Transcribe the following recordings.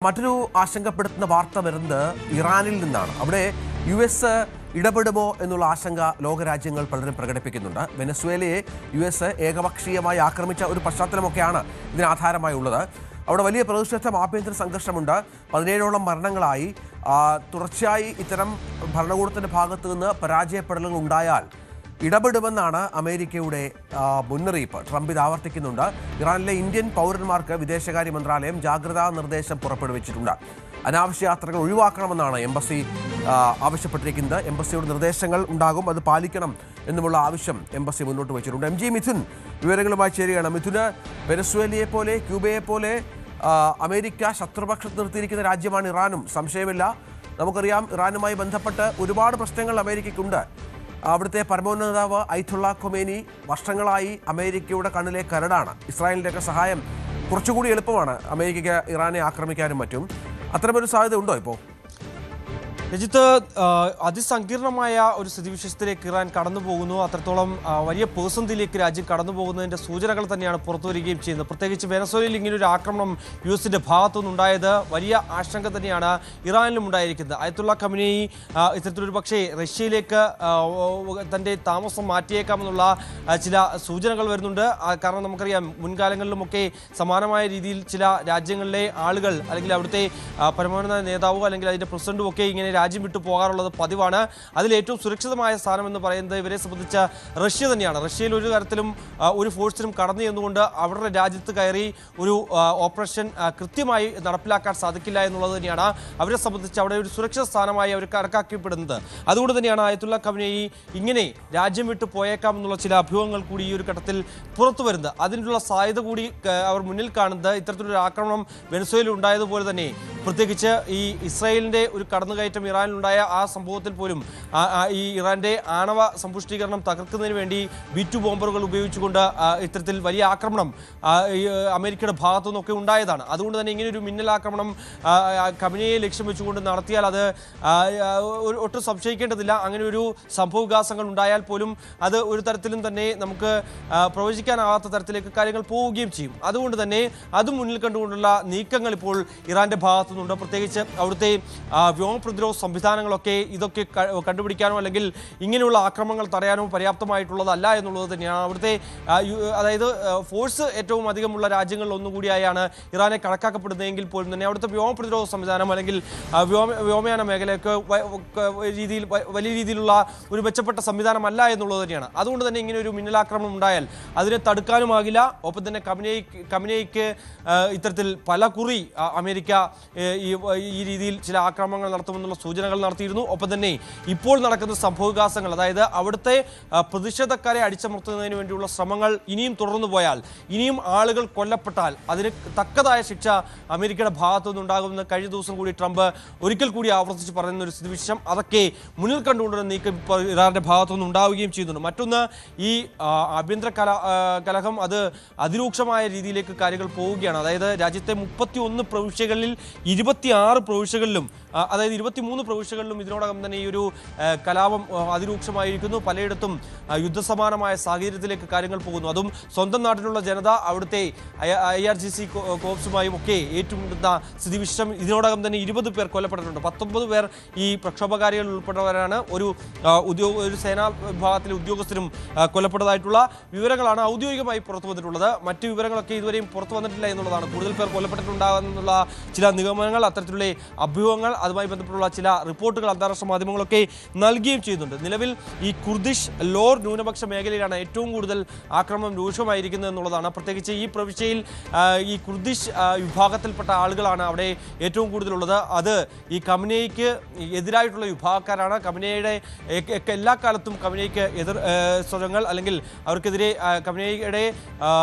മറ്റൊരു ആശങ്കപ്പെടുത്തുന്ന വാർത്ത വരുന്നത് ഇറാനിൽ നിന്നാണ്. അവിടെ US ഇടപെടുമോ എന്നുള്ള ആശങ്ക ലോകരാജ്യങ്ങൾ പലരും പ്രകടിപ്പിക്കുന്നുണ്ട്. വെനസ്വേലയെ US ഏകപക്ഷീയമായി ആക്രമിച്ച ഒരു പശ്ചാത്തലമൊക്കെയാണ് ഇതിനാധാരമായി ഉള്ളത്. അവിടെ വലിയ പ്രതിഷേധം, ആഭ്യന്തര സംഘർഷമുണ്ട്. 17ഓളം മരണങ്ങളായി. തുടർച്ചയായി ഇത്തരം ഭരണകൂടത്തിൻ്റെ ഭാഗത്തു നിന്ന് പരാജയപ്പെടലുകൾ ഉണ്ടായാൽ ഇടപെടുമെന്നാണ് അമേരിക്കയുടെ മുന്നറിയിപ്പ്. ട്രംപ് ഇത് ആവർത്തിക്കുന്നുണ്ട്. ഇറാനിലെ ഇന്ത്യൻ പൗരന്മാർക്ക് വിദേശകാര്യ മന്ത്രാലയം ജാഗ്രതാ നിർദ്ദേശം പുറപ്പെടുവിച്ചിട്ടുണ്ട്. അനാവശ്യ യാത്രകൾ ഒഴിവാക്കണമെന്നാണ് എംബസി ആവശ്യപ്പെട്ടിരിക്കുന്നത്. എംബസിയുടെ നിർദ്ദേശങ്ങൾ ഉണ്ടാകും, അത് പാലിക്കണം എന്നുമുള്ള ആവശ്യം എംബസി മുന്നോട്ട് വെച്ചിട്ടുണ്ട്. MG മിഥുൻ വിവരങ്ങളുമായി ചേരുകയാണ്. മിഥുന്, വെനസ്വേലയെ പോലെ ക്യൂബയെ പോലെ അമേരിക്ക ശത്രുപക്ഷത്ത് നിർത്തിയിരിക്കുന്ന രാജ്യമാണ് ഇറാനും, സംശയമില്ല. നമുക്കറിയാം, ഇറാനുമായി ബന്ധപ്പെട്ട് ഒരുപാട് പ്രശ്നങ്ങൾ അമേരിക്കയ്ക്കുണ്ട്. അവിടുത്തെ പരമോന്നത നേതാവ് അയത്തുള്ള ഖൊമേനി വർഷങ്ങളായി അമേരിക്കയുടെ കണ്ണിലെ കരടാണ്. ഇസ്രായേലിൻ്റെയൊക്കെ സഹായം കുറച്ചുകൂടി എളുപ്പമാണ് അമേരിക്കയ്ക്ക് ഇറാനെ ആക്രമിക്കാനും മറ്റും. അത്തരമൊരു സാധ്യത ഉണ്ടോ ഇപ്പോൾ? രജിത്ത്, അതിസങ്കീർണമായ ഒരു സ്ഥിതിവിശേഷത്തിലേക്ക് ഇറാൻ കടന്നു പോകുന്നു. അത്രത്തോളം വലിയ പ്രതിസന്ധിയിലേക്ക് രാജ്യം കടന്നു പോകുന്നതിൻ്റെ സൂചനകൾ തന്നെയാണ് പുറത്തു വരികയും ചെയ്യുന്നത്. പ്രത്യേകിച്ച് വെനസ്വേലയിൽ ഇങ്ങനൊരു ആക്രമണം US-ന്റെ ഭാഗത്തുനിന്നുണ്ടായത് വലിയ ആശങ്ക തന്നെയാണ് ഇറാനിലും ഉണ്ടായിരിക്കുന്നത്. അയത്തുള്ള ഖമേനി ഇത്തരത്തിലൊരു പക്ഷേ റഷ്യയിലേക്ക് തൻ്റെ താമസം മാറ്റിയേക്കാമെന്നുള്ള ചില സൂചനകൾ വരുന്നുണ്ട്. കാരണം നമുക്കറിയാം, മുൻകാലങ്ങളിലുമൊക്കെ സമാനമായ രീതിയിൽ ചില രാജ്യങ്ങളിലെ ആളുകൾ അല്ലെങ്കിൽ അവിടുത്തെ പരമോന്നത നേതാവോ അല്ലെങ്കിൽ അതിൻ്റെ പ്രസിഡന്റും ഒക്കെ ഇങ്ങനെ രാജ്യം വിട്ടു പോകാറുള്ളത് പതിവാണ്. അതിൽ ഏറ്റവും സുരക്ഷിതമായ സ്ഥാനം എന്ന് പറയുന്നത് ഇവരെ സംബന്ധിച്ച റഷ്യ തന്നെയാണ്. റഷ്യയിൽ ഒരു തരത്തിലും ഒരു ഫോഴ്സിനും കടന്നു ചെന്നുകൊണ്ട് അവരുടെ രാജ്യത്ത് കയറി ഒരു ഓപ്പറേഷൻ കൃത്യമായി നടപ്പിലാക്കാൻ സാധിക്കില്ല എന്നുള്ളത് തന്നെയാണ് അവരെ സംബന്ധിച്ച് അവിടെ ഒരു സുരക്ഷിത സ്ഥാനമായി അവർ കണക്കാക്കപ്പെടുന്നത്. അതുകൊണ്ട് തന്നെയാണ് അയത്തുള്ള ഖമേനി ഇങ്ങനെ രാജ്യം വിട്ടു പോയേക്കാം എന്നുള്ള ചില അഭ്യൂഹങ്ങൾ കൂടി ഈ ഒരു ഘട്ടത്തിൽ പുറത്തു വരുന്നത്. അതിനുള്ള സാധ്യത കൂടി അവർ മുന്നിൽ കാണുന്നത് ഇത്തരത്തിലൊരു ആക്രമണം വെനസ്വേലയിൽ ഉണ്ടായതുപോലെ തന്നെ, പ്രത്യേകിച്ച് ഈ ഇസ്രായേലിൻ്റെ ഒരു കടന്നുകയറ്റം ഇറാനിലുണ്ടായ ആ സംഭവത്തിൽ പോലും ഈ ഇറാന്റെ ആണവ സമ്പുഷ്ടീകരണം തകർക്കുന്നതിന് വേണ്ടി B2 ബോംബറുകൾ ഉപയോഗിച്ചുകൊണ്ട് ഇത്തരത്തിൽ വലിയ ആക്രമണം അമേരിക്കയുടെ ഭാഗത്തു നിന്നൊക്കെ ഉണ്ടായതാണ്. അതുകൊണ്ട് തന്നെ ഇങ്ങനെയൊരു മിന്നലാക്രമണം ഖമേനിയെ ലക്ഷ്യം വെച്ചുകൊണ്ട് നടത്തിയാൽ അത് ഒട്ടും സംശയിക്കേണ്ടതില്ല. അങ്ങനെ ഒരു സംഭവവികാസങ്ങൾ ഉണ്ടായാൽ പോലും അത് ഒരു തരത്തിലും തന്നെ നമുക്ക് പ്രവചിക്കാനാവാത്ത തരത്തിലേക്ക് കാര്യങ്ങൾ പോവുകയും ചെയ്യും. അതുകൊണ്ട് തന്നെ അത് മുന്നിൽ കണ്ടുകൊണ്ടുള്ള നീക്കങ്ങൾ ഇപ്പോൾ ഇറാന്റെ ഭാഗത്തുനിന്നുണ്ട്. പ്രത്യേകിച്ച് അവിടുത്തെ വ്യോമ പ്രതിരോധ സംവിധാനങ്ങളൊക്കെ ഇതൊക്കെ കണ്ടുപിടിക്കാനോ അല്ലെങ്കിൽ ഇങ്ങനെയുള്ള ആക്രമണങ്ങൾ തടയാനോ പര്യാപ്തമായിട്ടുള്ളതല്ല എന്നുള്ളത് തന്നെയാണ്. അവിടുത്തെ അതായത് ഫോഴ്സ് ഏറ്റവും അധികമുള്ള രാജ്യങ്ങളിൽ ഒന്നുകൂടിയായാണ് ഇറാനെ കണക്കാക്കപ്പെടുന്നതെങ്കിൽ പോലും തന്നെ അവിടുത്തെ വ്യോമ പ്രതിരോധ സംവിധാനം അല്ലെങ്കിൽ വ്യോമയാന മേഖലയൊക്കെ വലിയ രീതിയിലുള്ള ഒരു മെച്ചപ്പെട്ട സംവിധാനമല്ല എന്നുള്ളത് തന്നെയാണ്. അതുകൊണ്ട് തന്നെ ഇങ്ങനെ ഒരു മിന്നലാക്രമണം ഉണ്ടായാൽ അതിനെ തടുക്കാനുമാകില്ല. ഒപ്പം തന്നെ ഖമേനിക്ക് ഇത്തരത്തിൽ പല കുറി അമേരിക്ക ഈ രീതിയിൽ ചില ആക്രമണങ്ങൾ നടത്തുമെന്നുള്ള സൂചനകൾ നടത്തിയിരുന്നു. ഒപ്പം തന്നെ ഇപ്പോൾ നടക്കുന്ന സംഭവവികാസങ്ങൾ, അതായത് അവിടുത്തെ പ്രതിഷേധക്കാരെ അടിച്ചമർത്തുന്നതിന് വേണ്ടിയുള്ള ശ്രമങ്ങൾ ഇനിയും തുടർന്നു പോയാൽ, ഇനിയും ആളുകൾ കൊല്ലപ്പെട്ടാൽ അതിന് തക്കതായ ശിക്ഷ അമേരിക്കയുടെ ഭാഗത്തു നിന്നുണ്ടാകുമെന്ന് കഴിഞ്ഞ ദിവസം കൂടി ട്രംപ് ഒരിക്കൽ കൂടി ആവർത്തിച്ച് പറയുന്ന ഒരു സ്ഥിതിവിശേഷം, അതൊക്കെ മുന്നിൽ കണ്ടുകൊണ്ടുള്ള നീക്കം ഇപ്പോൾ ഇറാന്റെ ഭാഗത്തു നിന്ന് ഉണ്ടാവുകയും ചെയ്യുന്നുണ്ട്. മറ്റൊന്ന്, ഈ ആഭ്യന്തര കലഹം അത് അതിരൂക്ഷമായ രീതിയിലേക്ക് കാര്യങ്ങൾ പോവുകയാണ്. അതായത് രാജ്യത്തെ 31 പ്രവിശ്യകളിൽ 26 പ്രവിശ്യകളിലും, അതായത് 23 പ്രവിശ്യകളിലും ഇതിനോടകം തന്നെ ഈ ഒരു കലാപം അതിരൂക്ഷമായിരിക്കുന്നു. പലയിടത്തും യുദ്ധസമാനമായ സാഹചര്യത്തിലേക്ക് കാര്യങ്ങൾ പോകുന്നു. അതും സ്വന്തം നാട്ടിലുള്ള ജനത അവിടുത്തെ IRGC കോപ്സുമായും ഒക്കെ ഏറ്റുമുട്ടുന്ന സ്ഥിതിവിശേഷം. ഇതിനോടകം തന്നെ 20 പേർ കൊല്ലപ്പെട്ടിട്ടുണ്ട്. 19 പേർ ഈ പ്രക്ഷോഭകാരികളിൽ ഉൾപ്പെട്ടവരാണ്. ഒരു സേനാ വിഭാഗത്തിലെ ഉദ്യോഗസ്ഥരും കൊല്ലപ്പെട്ടതായിട്ടുള്ള വിവരങ്ങളാണ് ഔദ്യോഗികമായി പുറത്തു വന്നിട്ടുള്ളത്. മറ്റു വിവരങ്ങളൊക്കെ ഇതുവരെയും പുറത്തു വന്നിട്ടില്ല എന്നുള്ളതാണ്. കൂടുതൽ പേർ കൊല്ലപ്പെട്ടിട്ടുണ്ടാകുന്നുള്ള ചില നിഗമനങ്ങൾ, അത്തരത്തിലുള്ള അഭ്യൂഹങ്ങൾ, അതുമായി ബന്ധപ്പെട്ടുള്ള ചില റിപ്പോർട്ടുകൾ അന്താരാഷ്ട്ര മാധ്യമങ്ങളൊക്കെ നൽകുകയും ചെയ്യുന്നുണ്ട്. നിലവിൽ ഈ കുർദിഷ് ലോർ ന്യൂനപക്ഷ മേഖലയിലാണ് ഏറ്റവും കൂടുതൽ ആക്രമണം രൂക്ഷമായിരിക്കുന്നത് എന്നുള്ളതാണ്. പ്രത്യേകിച്ച് ഈ പ്രവിശ്യയിൽ ഈ കുർദിഷ് വിഭാഗത്തിൽപ്പെട്ട ആളുകളാണ് അവിടെ ഏറ്റവും കൂടുതലുള്ളത്. അത് ഈ ഖമേനിക്ക് എതിരായിട്ടുള്ള വിഭാഗക്കാരാണ്. ഖമേനിയുടെ എല്ലാ കാലത്തും ഖമേനിക്ക് എതിർ സ്വരങ്ങൾ അല്ലെങ്കിൽ അവർക്കെതിരെ ഖമേനിയുടെ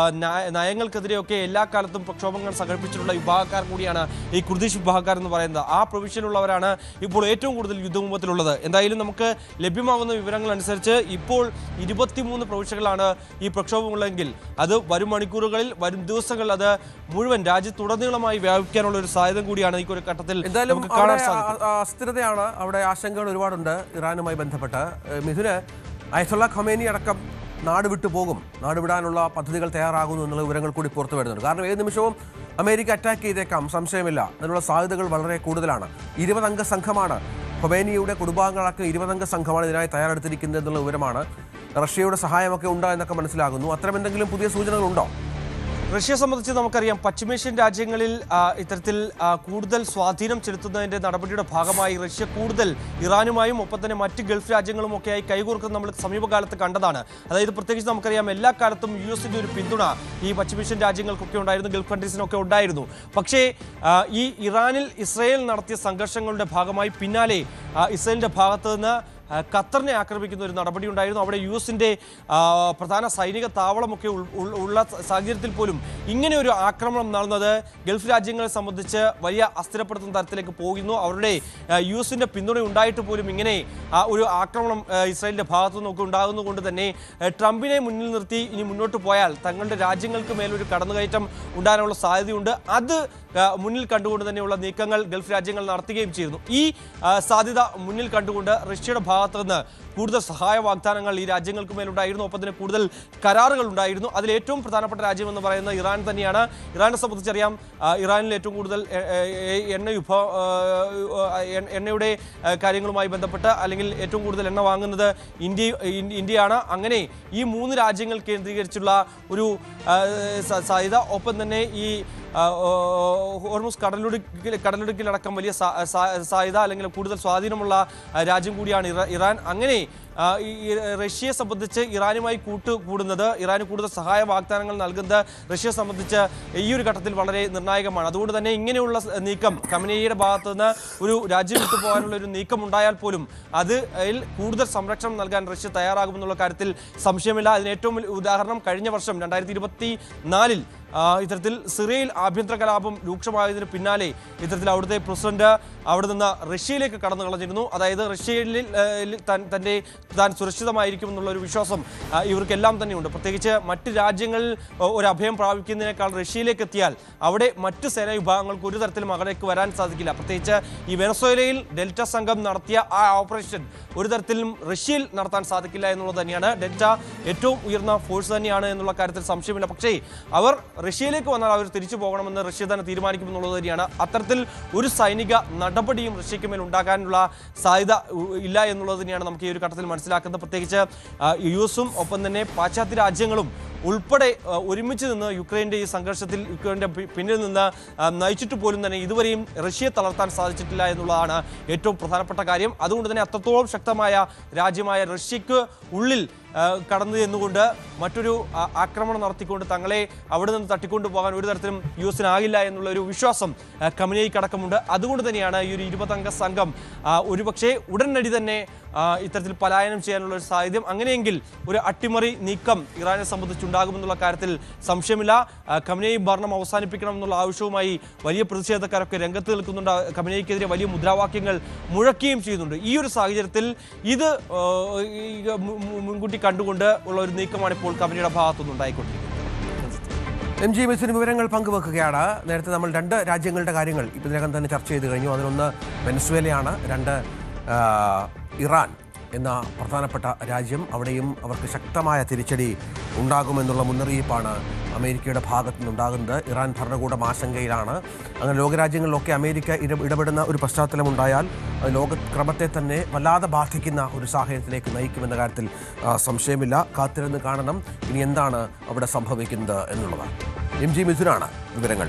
നയങ്ങൾക്കെതിരെയൊക്കെ എല്ലാ കാലത്തും പ്രക്ഷോഭങ്ങൾ സംഘടിപ്പിച്ചിട്ടുള്ള വിഭാഗക്കാർ കൂടിയാണ് ഈ കുർദിഷ് വിഭാഗക്കാർ എന്ന് പറയുന്നത്. ആ പ്രവിശ്യയിലുള്ളവരാണ് ഇപ്പോൾ ഏറ്റവും കൂടുതൽ യുദ്ധമുഖത്തിലുള്ളത്. എന്തായാലും നമുക്ക് ലഭ്യമാകുന്ന വിവരങ്ങൾ അനുസരിച്ച് ഇപ്പോൾ 23 പ്രവിശ്യകളാണ് ഈ പ്രക്ഷോഭമുള്ളതെങ്കിൽ അത് വരും മണിക്കൂറുകളിൽ, വരും ദിവസങ്ങളിൽ അത് മുഴുവൻ രാജ്യത്തുടനീളമായി വ്യാപിക്കാനുള്ള ഒരു സാധ്യത കൂടിയാണ് ഈ ഒരു ഘട്ടത്തിൽ നമുക്ക് കാണാൻ സാധിക്കും. അസ്ഥിരതയാണ് അവിടെ, ആശങ്കകൾ ഒരുപാടുണ്ട് ഇറാനുമായി ബന്ധപ്പെട്ട്. മിഥുന്, അയത്തുള്ള ഖമേനി അടക്കം നാട് വിട്ടു പോകും, നാട് വിടാനുള്ള പദ്ധതികൾ തയ്യാറാകുന്നു എന്നുള്ള വിവരങ്ങൾ കൂടി പുറത്തു വരുന്നുണ്ട്. കാരണം ഏത് നിമിഷവും അമേരിക്ക അറ്റാക്ക് ചെയ്തേക്കാം, സംശയമില്ല. അതിനുള്ള സാധ്യതകൾ വളരെ കൂടുതലാണ്. 20 അംഗ സംഘമാണ്, ഖൊമേനിയുടെ കുടുംബാംഗങ്ങളൊക്കെ 20 അംഗ സംഘമാണ് ഇതിനായി തയ്യാറെടുത്തിരിക്കുന്നത് എന്നുള്ള വിവരമാണ്. റഷ്യയുടെ സഹായമൊക്കെ ഉണ്ടോ എന്നൊക്കെ മനസ്സിലാകുന്നു. അത്തരം എന്തെങ്കിലും പുതിയ സൂചനകളുണ്ടോ? റഷ്യയെ സംബന്ധിച്ച് നമുക്കറിയാം, പശ്ചിമേഷ്യൻ രാജ്യങ്ങളിൽ ഇത്തരത്തിൽ കൂടുതൽ സ്വാധീനം ചെലുത്തുന്നതിന്റെ നടപടിയുടെ ഭാഗമായി റഷ്യ കൂടുതൽ ഇറാനുമായും ഒപ്പം തന്നെ മറ്റ് ഗൾഫ് രാജ്യങ്ങളുമൊക്കെയായി കൈകോർക്കുന്നത് നമ്മൾ സമീപകാലത്ത് കണ്ടതാണ്. അതായത് പ്രത്യേകിച്ച് നമുക്കറിയാം, എല്ലാ കാലത്തും US-ന്റെ ഒരു പിന്തുണ ഈ പശ്ചിമേഷ്യൻ രാജ്യങ്ങൾക്കൊക്കെ ഉണ്ടായിരുന്നു, ഗൾഫ് കൺട്രീസിനൊക്കെ ഉണ്ടായിരുന്നു. പക്ഷേ ഈ ഇറാനിൽ ഇസ്രയേൽ നടത്തിയ സംഘർഷങ്ങളുടെ ഭാഗമായി പിന്നാലെ ഇസ്രയേലിന്റെ ഭാഗത്ത് നിന്ന് ഖത്തറിനെ ആക്രമിക്കുന്ന ഒരു നടപടി ഉണ്ടായിരുന്നു. അവിടെ US-ന്റെ പ്രധാന സൈനിക താവളമൊക്കെ ഉള്ള സാഹചര്യത്തിൽ പോലും ഇങ്ങനെ ഒരു ആക്രമണം നടന്നത് ഗൾഫ് രാജ്യങ്ങളെ സംബന്ധിച്ച് വലിയ അസ്ഥിരപ്പെടുത്തുന്ന തരത്തിലേക്ക് പോകുന്നു. അവരുടെ US-ന്റെ പിന്തുണ ഉണ്ടായിട്ട് പോലും ഇങ്ങനെ ഒരു ആക്രമണം ഇസ്രായേലിന്റെ ഭാഗത്തു നിന്നൊക്കെ ഉണ്ടാകുന്നതുകൊണ്ട് തന്നെ ട്രംപിനെ മുന്നിൽ നിർത്തി ഇനി മുന്നോട്ട് പോയാൽ തങ്ങളുടെ രാജ്യങ്ങൾക്ക് മേലൊരു കടന്നുകയറ്റം ഉണ്ടാകാനുള്ള സാധ്യതയുണ്ട്. അത് മുന്നിൽ കണ്ടുകൊണ്ട് തന്നെയുള്ള നീക്കങ്ങൾ ഗൾഫ് രാജ്യങ്ങൾ നടത്തുകയും ചെയ്യുന്നു. ഈ സാധ്യത മുന്നിൽ കണ്ടുകൊണ്ട് റഷ്യയുടെ ഭാഗത്ത് നിന്ന് കൂടുതൽ സഹായ വാഗ്ദാനങ്ങൾ ഈ രാജ്യങ്ങൾക്ക് മേലുണ്ടായിരുന്നു. ഒപ്പം തന്നെ കൂടുതൽ കരാറുകൾ ഉണ്ടായിരുന്നു. അതിൽ ഏറ്റവും പ്രധാനപ്പെട്ട രാജ്യം എന്ന് പറയുന്നത് ഇറാൻ തന്നെയാണ്. ഇറാനെ സംബന്ധിച്ചറിയാം, ഇറാനിൽ ഏറ്റവും കൂടുതൽ എണ്ണയുടെ കാര്യങ്ങളുമായി ബന്ധപ്പെട്ട് അല്ലെങ്കിൽ ഏറ്റവും കൂടുതൽ എണ്ണ വാങ്ങുന്നത് ഇന്ത്യയാണ്. അങ്ങനെ ഈ 3 രാജ്യങ്ങൾ കേന്ദ്രീകരിച്ചുള്ള ഒരു സാധ്യത, ഒപ്പം തന്നെ ഈ ഹോർമുസ് കടലിടുക്കിലടക്കം വലിയ സാധ്യത അല്ലെങ്കിൽ കൂടുതൽ സ്വാധീനമുള്ള രാജ്യം കൂടിയാണ് ഇറാൻ. അങ്ങനെ ഈ റഷ്യയെ സംബന്ധിച്ച് ഇറാനുമായി കൂട്ടുകൂടുന്നത്, ഇറാന് കൂടുതൽ സഹായ വാഗ്ദാനങ്ങൾ നൽകുന്നത് റഷ്യയെ സംബന്ധിച്ച് ഈ ഒരു ഘട്ടത്തിൽ വളരെ നിർണായകമാണ്. അതുകൊണ്ട് തന്നെ ഇങ്ങനെയുള്ള നീക്കം, ഖമനേയിയുടെ ഭാഗത്തു നിന്ന് ഒരു രാജ്യം വിട്ടു പോകാനുള്ള ഒരു നീക്കം ഉണ്ടായാൽ പോലും അതിൽ കൂടുതൽ സംരക്ഷണം നൽകാൻ റഷ്യ തയ്യാറാകുമെന്നുള്ള കാര്യത്തിൽ സംശയമില്ല. അതിന് ഏറ്റവും ഉദാഹരണം കഴിഞ്ഞ വർഷം 2024 ഇത്തരത്തിൽ സിറിയയിൽ ആഭ്യന്തര കലാപം രൂക്ഷമായതിന് പിന്നാലെ ഇത്തരത്തിൽ അവിടുത്തെ പ്രസിഡന്റ് അവിടെ നിന്ന് റഷ്യയിലേക്ക് കടന്നു കളഞ്ഞിരുന്നു. അതായത് റഷ്യയിൽ താൻ സുരക്ഷിതമായിരിക്കും എന്നുള്ള ഒരു വിശ്വാസം ഇവർക്കെല്ലാം തന്നെയുണ്ട്. പ്രത്യേകിച്ച് മറ്റ് രാജ്യങ്ങളിൽ ഒരു അഭയം പ്രാപിക്കുന്നതിനേക്കാൾ റഷ്യയിലേക്ക് എത്തിയാൽ അവിടെ മറ്റ് സേനാ വിഭാഗങ്ങൾക്ക് ഒരു തരത്തിലും അകലേക്ക് വരാൻ സാധിക്കില്ല. പ്രത്യേകിച്ച് ഈ വെനസ്വേലയിൽ ഡെൽറ്റ സംഘം നടത്തിയ ആ ഓപ്പറേഷൻ ഒരു തരത്തിലും റഷ്യയിൽ നടത്താൻ സാധിക്കില്ല എന്നുള്ളത് തന്നെയാണ്. ഡെൽറ്റ ഏറ്റവും ഉയർന്ന ഫോഴ്സ് തന്നെയാണ് എന്നുള്ള കാര്യത്തിൽ സംശയമില്ല. പക്ഷേ അവർ റഷ്യയിലേക്ക് വന്നാൽ അവർ തിരിച്ചു പോകണമെന്ന് റഷ്യ തന്നെ തീരുമാനിക്കുമെന്നുള്ളത് തന്നെയാണ്. അത്തരത്തിൽ ഒരു സൈനിക നടപടിയും റഷ്യയ്ക്ക് മേൽ ഉണ്ടാകാനുള്ള സാധ്യത ഇല്ല എന്നുള്ളത് തന്നെയാണ് നമുക്ക് ഈ ഒരു ഘട്ടത്തിൽ മനസ്സിലാക്കുന്നത്. പ്രത്യേകിച്ച് US-ഉം ഒപ്പം തന്നെ പാശ്ചാത്യ രാജ്യങ്ങളും ഉൾപ്പെടെ ഒരുമിച്ച് നിന്ന് യുക്രൈൻ്റെ ഈ സംഘർഷത്തിൽ യുക്രൈൻ്റെ പിന്നിൽ നിന്ന് നയിച്ചിട്ട് പോലും തന്നെ ഇതുവരെയും റഷ്യയെ തളർത്താൻ സാധിച്ചിട്ടില്ല എന്നുള്ളതാണ് ഏറ്റവും പ്രധാനപ്പെട്ട കാര്യം. അതുകൊണ്ട് തന്നെ അത്രത്തോളം ശക്തമായ രാജ്യമായ റഷ്യക്ക് ഉള്ളിൽ കടന്നു എന്നുകൊണ്ട് മറ്റൊരു ആക്രമണം നടത്തിക്കൊണ്ട് തങ്ങളെ അവിടെ നിന്ന് തട്ടിക്കൊണ്ടു പോകാൻ ഒരു തരത്തിലും US-നാകില്ല എന്നുള്ള ഒരു വിശ്വാസം ഖമനേയിക്കടക്കമുണ്ട്. അതുകൊണ്ട് തന്നെയാണ് ഈ ഒരു 20 അംഗ സംഘം ഒരുപക്ഷെ ഉടനടി തന്നെ ഇത്തരത്തിൽ പലായനം ചെയ്യാനുള്ള ഒരു സാധ്യത. അങ്ങനെയെങ്കിൽ ഒരു അട്ടിമറി നീക്കം ഇറാനെ സംബന്ധിച്ചുണ്ടാകുമെന്നുള്ള കാര്യത്തിൽ സംശയമില്ല. ഖമനേയി ഭരണം അവസാനിപ്പിക്കണം എന്നുള്ള ആവശ്യവുമായി വലിയ പ്രതിഷേധക്കാരൊക്കെ രംഗത്ത് നിൽക്കുന്നുണ്ട്. ഖമനേയിക്കെതിരെ വലിയ മുദ്രാവാക്യങ്ങൾ മുഴക്കുകയും ചെയ്യുന്നുണ്ട്. ഈ ഒരു സാഹചര്യത്തിൽ ഇത് മുൻകൂട്ടി കണ്ടുകൊണ്ട് ഉള്ള ഒരു നീക്കമാണ് ഇപ്പോൾ ഖമനേയിയുടെ ഭാഗത്തുനിന്ന് ഉണ്ടായിക്കൊണ്ടിരിക്കുന്നത്. MG മിഥുൻ വിവരങ്ങൾ പങ്കുവെക്കുകയാണ്. നേരത്തെ നമ്മൾ 2 രാജ്യങ്ങളുടെ കാര്യങ്ങൾ ഇതിനകം തന്നെ ചർച്ച ചെയ്ത് കഴിഞ്ഞു. അതിലൊന്ന് വെനസ്വേലയാണ്, 2 ഇറാൻ എന്ന പ്രധാനപ്പെട്ട രാജ്യം. അവിടെയും അവർക്ക് ശക്തമായ തിരിച്ചടി ഉണ്ടാകുമെന്നുള്ള മുന്നറിയിപ്പാണ് അമേരിക്കയുടെ ഭാഗത്തു നിന്നുണ്ടാകുന്നത്. ഇറാൻ ഭരണകൂടം ആശങ്കയിലാണ്. അങ്ങനെ ലോകരാജ്യങ്ങളിലൊക്കെ അമേരിക്ക ഇടപെടുന്ന ഒരു പശ്ചാത്തലമുണ്ടായാൽ അത് ലോകക്രമത്തെ തന്നെ വല്ലാതെ ബാധിക്കുന്ന ഒരു സാഹചര്യത്തിലേക്ക് നയിക്കുമെന്ന കാര്യത്തിൽ സംശയമില്ല. കാത്തിരുന്ന് കാണണം ഇനി എന്താണ് അവിടെ സംഭവിക്കുന്നത് എന്നുള്ളതാണ്. MG മിഥുനാണ് വിവരങ്ങൾ